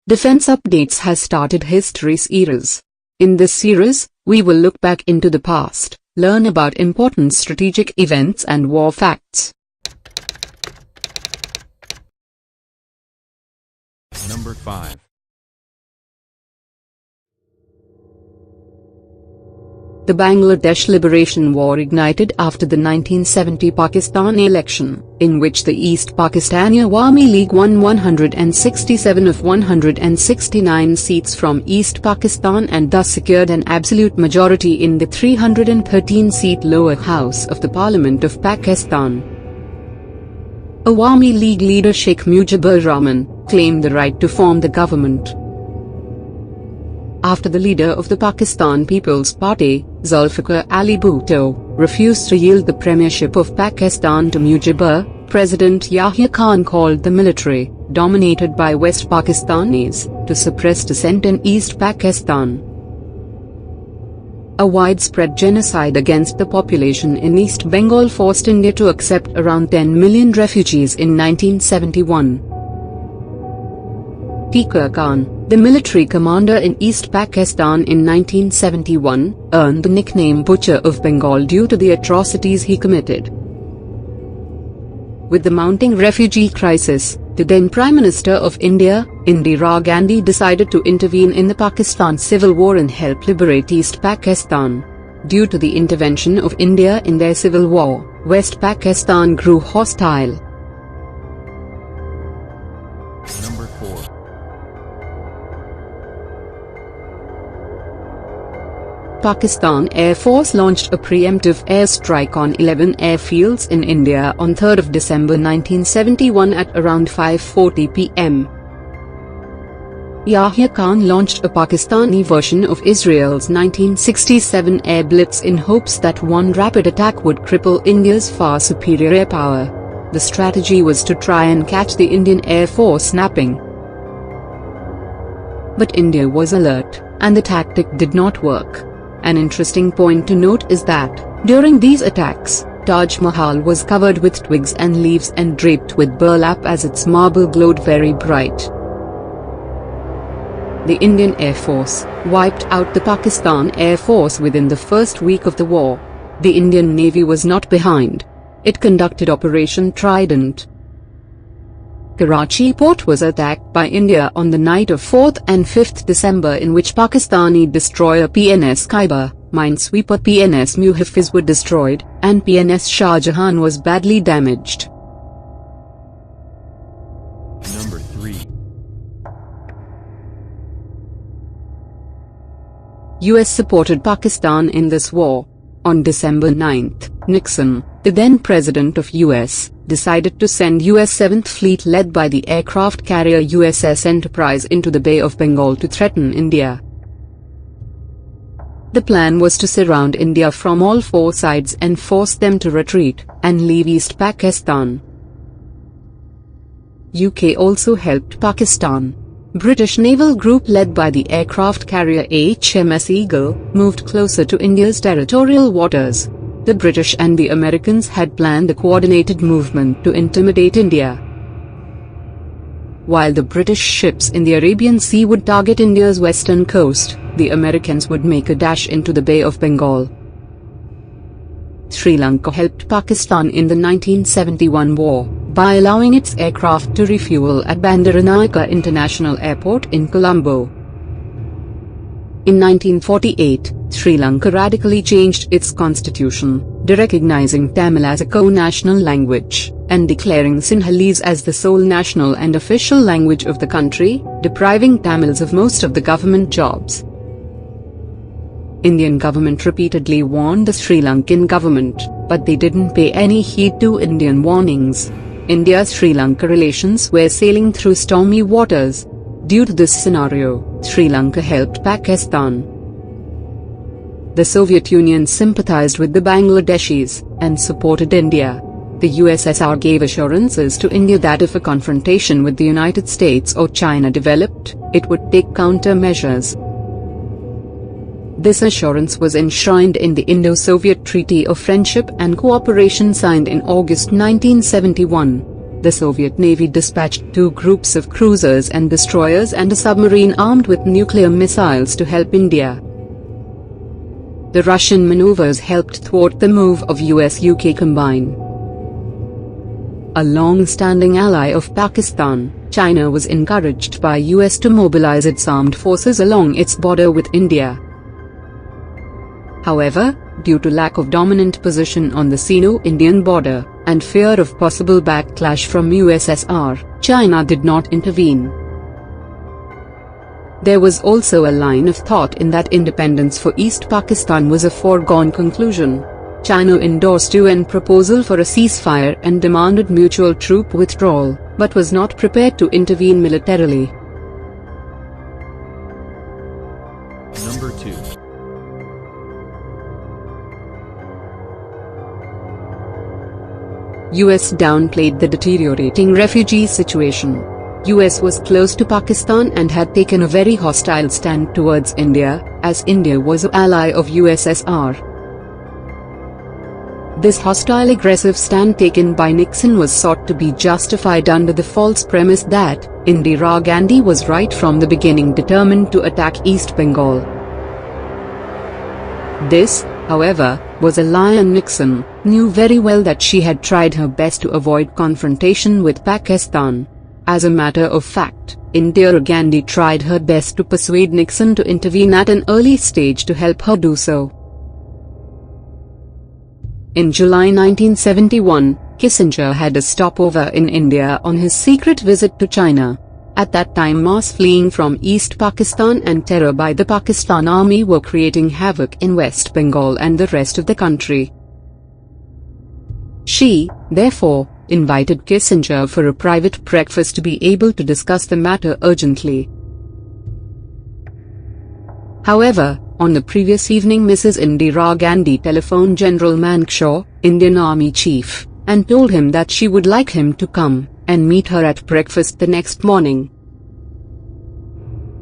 Defense Updates has started History series. In this series, we will look back into the past, learn about important strategic events and war facts. Number 5. The Bangladesh Liberation War ignited after the 1970 Pakistan election, in which the East Pakistani Awami League won 167 of 169 seats from East Pakistan and thus secured an absolute majority in the 313-seat lower house of the Parliament of Pakistan. Awami League leader Sheikh Mujibur Rahman claimed the right to form the government. After the leader of the Pakistan People's Party, Zulfikar Ali Bhutto, refused to yield the premiership of Pakistan to Mujibur, President Yahya Khan called the military, dominated by West Pakistanis, to suppress dissent in East Pakistan. A widespread genocide against the population in East Bengal forced India to accept around 10 million refugees in 1971. Tikar Khan, the military commander in East Pakistan in 1971, earned the nickname Butcher of Bengal due to the atrocities he committed. With the mounting refugee crisis, the then Prime Minister of India, Indira Gandhi, decided to intervene in the Pakistan civil war and help liberate East Pakistan. Due to the intervention of India in their civil war, West Pakistan grew hostile. Number 4. Pakistan Air Force launched a preemptive airstrike on 11 airfields in India on 3 December 1971 at around 5:40 p.m. Yahya Khan launched a Pakistani version of Israel's 1967 air blitz in hopes that one rapid attack would cripple India's far superior air power. The strategy was to try and catch the Indian Air Force napping. But India was alert, and the tactic did not work. An interesting point to note is that, during these attacks, Taj Mahal was covered with twigs and leaves and draped with burlap as its marble glowed very bright. The Indian Air Force wiped out the Pakistan Air Force within the first week of the war. The Indian Navy was not behind. It conducted Operation Trident. Karachi port was attacked by India on the night of 4th and 5th December, in which Pakistani destroyer PNS Khyber, minesweeper PNS Muhafiz were destroyed, and PNS Shah Jahan was badly damaged. Number 3. US supported Pakistan in this war. On December 9, Nixon, the then president of US, decided to send US 7th Fleet led by the aircraft carrier USS Enterprise into the Bay of Bengal to threaten India. The plan was to surround India from all four sides and force them to retreat, and leave East Pakistan. UK also helped Pakistan. British naval group led by the aircraft carrier HMS Eagle moved closer to India's territorial waters. The British and the Americans had planned a coordinated movement to intimidate India. While the British ships in the Arabian Sea would target India's western coast, the Americans would make a dash into the Bay of Bengal. Sri Lanka helped Pakistan in the 1971 war by allowing its aircraft to refuel at Bandaranaike International Airport in Colombo. In 1948, Sri Lanka radically changed its constitution, derecognizing Tamil as a co-national language, and declaring Sinhalese as the sole national and official language of the country, depriving Tamils of most of the government jobs. Indian government repeatedly warned the Sri Lankan government, but they didn't pay any heed to Indian warnings. India-Sri Lanka relations were sailing through stormy waters. Due to this scenario, Sri Lanka helped Pakistan. The Soviet Union sympathized with the Bangladeshis and supported India. The USSR gave assurances to India that if a confrontation with the United States or China developed, it would take countermeasures. This assurance was enshrined in the Indo-Soviet Treaty of Friendship and Cooperation signed in August 1971. the Soviet Navy dispatched 2 groups of cruisers and destroyers and a submarine armed with nuclear missiles to help India. The Russian maneuvers helped thwart the move of US-UK combine. A long-standing ally of Pakistan, China was encouraged by US to mobilize its armed forces along its border with India. However, due to lack of dominant position on the Sino-Indian border, and fear of possible backlash from USSR, China did not intervene. There was also a line of thought in that independence for East Pakistan was a foregone conclusion. China endorsed UN proposal for a ceasefire and demanded mutual troop withdrawal, but was not prepared to intervene militarily. Number 2. US downplayed the deteriorating refugee situation. US was close to Pakistan and had taken a very hostile stand towards India, as India was an ally of USSR. This hostile aggressive stand taken by Nixon was sought to be justified under the false premise that Indira Gandhi was right from the beginning determined to attack East Bengal. This, however, was a lie, and Nixon knew very well that she had tried her best to avoid confrontation with Pakistan. As a matter of fact, Indira Gandhi tried her best to persuade Nixon to intervene at an early stage to help her do so. In July 1971, Kissinger had a stopover in India on his secret visit to China. At that time, mass fleeing from East Pakistan and terror by the Pakistan army were creating havoc in West Bengal and the rest of the country. She, therefore, invited Kissinger for a private breakfast to be able to discuss the matter urgently. However, on the previous evening, Mrs. Indira Gandhi telephoned General Manekshaw, Indian Army Chief, and told him that she would like him to come and meet her at breakfast the next morning.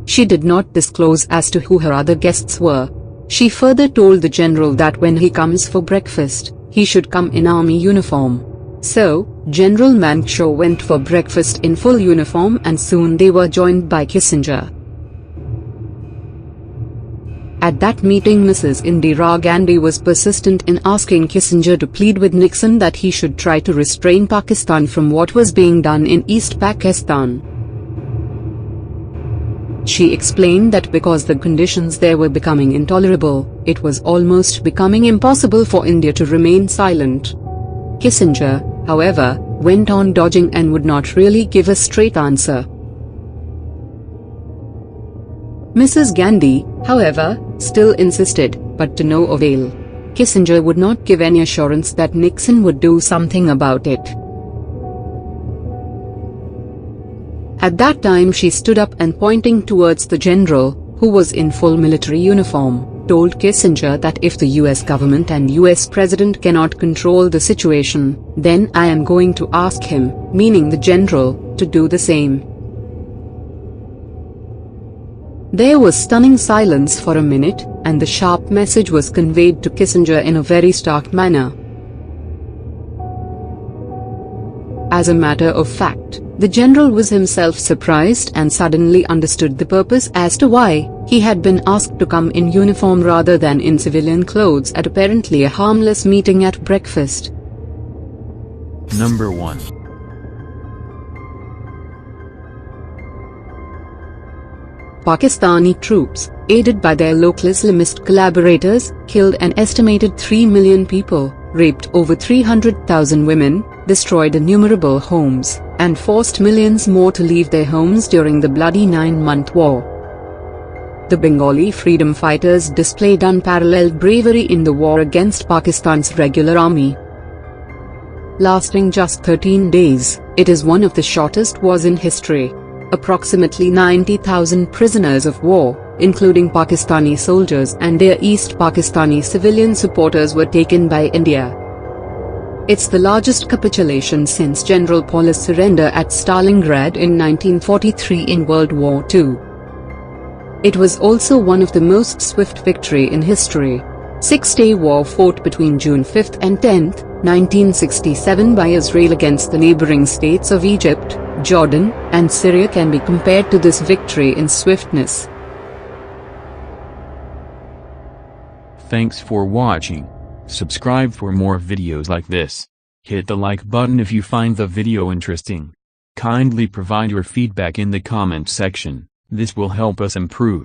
She did not disclose as to who her other guests were. She further told the general that when he comes for breakfast, he should come in army uniform. So, General Manekshaw went for breakfast in full uniform, and soon they were joined by Kissinger. At that meeting, Mrs. Indira Gandhi was persistent in asking Kissinger to plead with Nixon that he should try to restrain Pakistan from what was being done in East Pakistan. She explained that because the conditions there were becoming intolerable, it was almost becoming impossible for India to remain silent. Kissinger, however, went on dodging and would not really give a straight answer. Mrs. Gandhi, however, still insisted, but to no avail. Kissinger would not give any assurance that Nixon would do something about it. At that time she stood up and, pointing towards the general, who was in full military uniform, told Kissinger that if the US government and US President cannot control the situation, then I am going to ask him, meaning the general, to do the same. There was stunning silence for a minute, and the sharp message was conveyed to Kissinger in a very stark manner. As a matter of fact, the general was himself surprised and suddenly understood the purpose as to why he had been asked to come in uniform rather than in civilian clothes at apparently a harmless meeting at breakfast. Number 1. Pakistani troops, aided by their local Islamist collaborators, killed an estimated 3 million people, raped over 300,000 women, destroyed innumerable homes, and forced millions more to leave their homes during the bloody 9-month war. The Bengali freedom fighters displayed unparalleled bravery in the war against Pakistan's regular army. Lasting just 13 days, it is one of the shortest wars in history. Approximately 90,000 prisoners of war, including Pakistani soldiers and their East Pakistani civilian supporters, were taken by India. It's the largest capitulation since General Paulus' surrender at Stalingrad in 1943 in World War II. It was also one of the most swift victory in history. 6-day war fought between June 5 and 10, 1967 by Israel against the neighboring states of Egypt, Jordan, and Syria can be compared to this victory in swiftness. Thanks for watching. Subscribe for more videos like this. Hit the like button if you find the video interesting. Kindly provide your feedback in the comment section, this will help us improve.